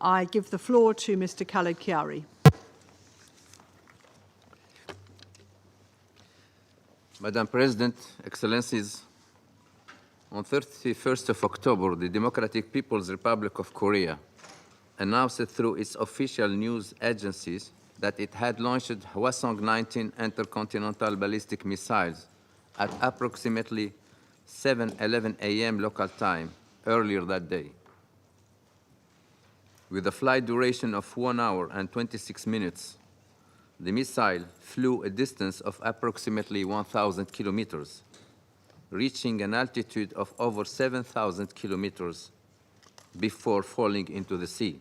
I give the floor to Mr. Khaled Khiari. Madam President, Excellencies, on 31st of October, the Democratic People's Republic of Korea announced through its official news agencies that it had launched Hwasong-19 intercontinental ballistic missiles at approximately 7:11 a.m. local time earlier that day. With a flight duration of 1 hour and 26 minutes, the missile flew a distance of approximately 1,000 kilometers, reaching an altitude of over 7,000 kilometers before falling into the sea.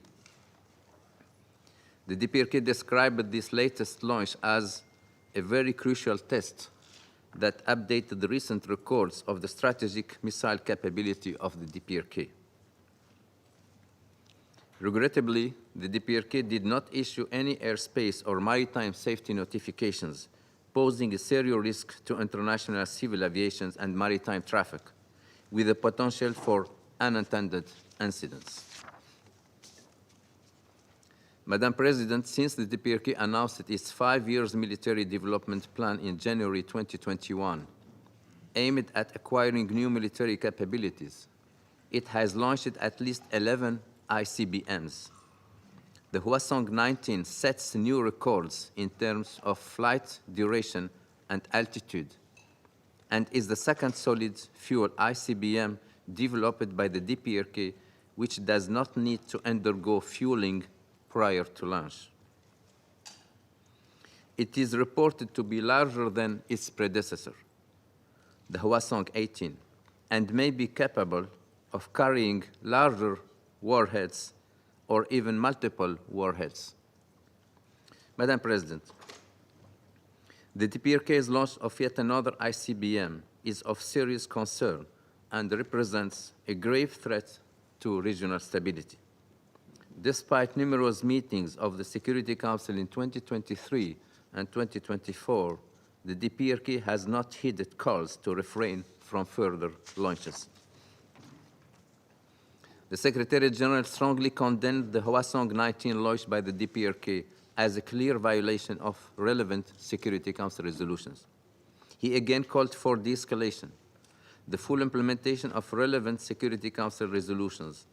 The DPRK described this latest launch as a very crucial test that updated the recent records of the strategic missile capability of the DPRK. Regrettably, the DPRK did not issue any airspace or maritime safety notifications, posing a serious risk to international civil aviation and maritime traffic, with the potential for unintended incidents. Madam President, since the DPRK announced its 5-year military development plan in January 2021, aimed at acquiring new military capabilities, it has launched at least 11 ICBMs. The Hwasong-19 sets new records in terms of flight duration and altitude, and is the second solid-fuel ICBM developed by the DPRK, which does not need to undergo fueling prior to launch. It is reported to be larger than its predecessor, the Hwasong-18, and may be capable of carrying larger warheads or even multiple warheads. Madam President, the DPRK's launch of yet another ICBM is of serious concern and represents a grave threat to regional stability. Despite numerous meetings of the Security Council in 2023 and 2024, the DPRK has not heeded calls to refrain from further launches. The Secretary General strongly condemned the Hwasong-19 launch by the DPRK as a clear violation of relevant Security Council resolutions. He again called for de-escalation, the full implementation of relevant Security Council resolutions,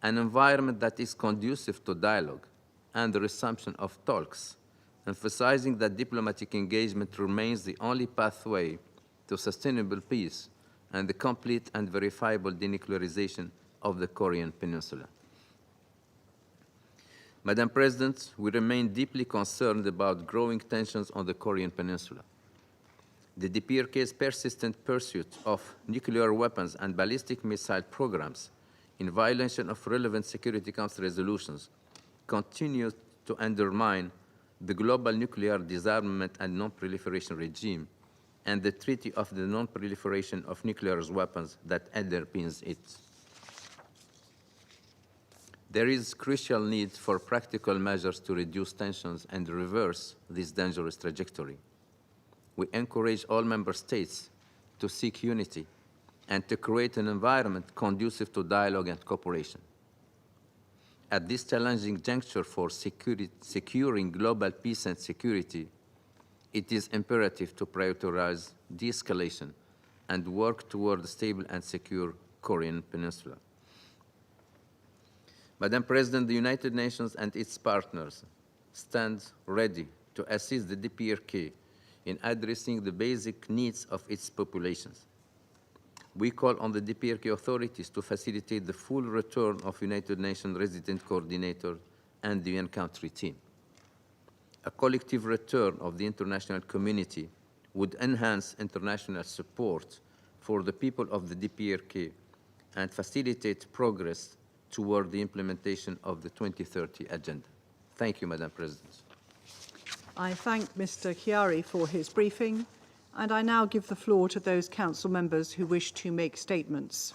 an environment that is conducive to dialogue, and the resumption of talks, emphasizing that diplomatic engagement remains the only pathway to sustainable peace and the complete and verifiable denuclearization of the Korean Peninsula. Madam President, we remain deeply concerned about growing tensions on the Korean Peninsula. The DPRK's persistent pursuit of nuclear weapons and ballistic missile programs in violation of relevant Security Council resolutions continues to undermine the global nuclear disarmament and non-proliferation regime and the Treaty of the Non-Proliferation of Nuclear Weapons that underpins it. There is crucial need for practical measures to reduce tensions and reverse this dangerous trajectory. We encourage all member states to seek unity and to create an environment conducive to dialogue and cooperation. At this challenging juncture for securing global peace and security, it is imperative to prioritize de-escalation and work toward a stable and secure Korean Peninsula. Madam President, the United Nations and its partners stand ready to assist the DPRK in addressing the basic needs of its populations. We call on the DPRK authorities to facilitate the full return of United Nations Resident Coordinator and the UN country team. A collective return of the international community would enhance international support for the people of the DPRK and facilitate progress toward the implementation of the 2030 agenda. Thank you, Madam President. I thank Mr. Khiari for his briefing, and I now give the floor to those council members who wish to make statements.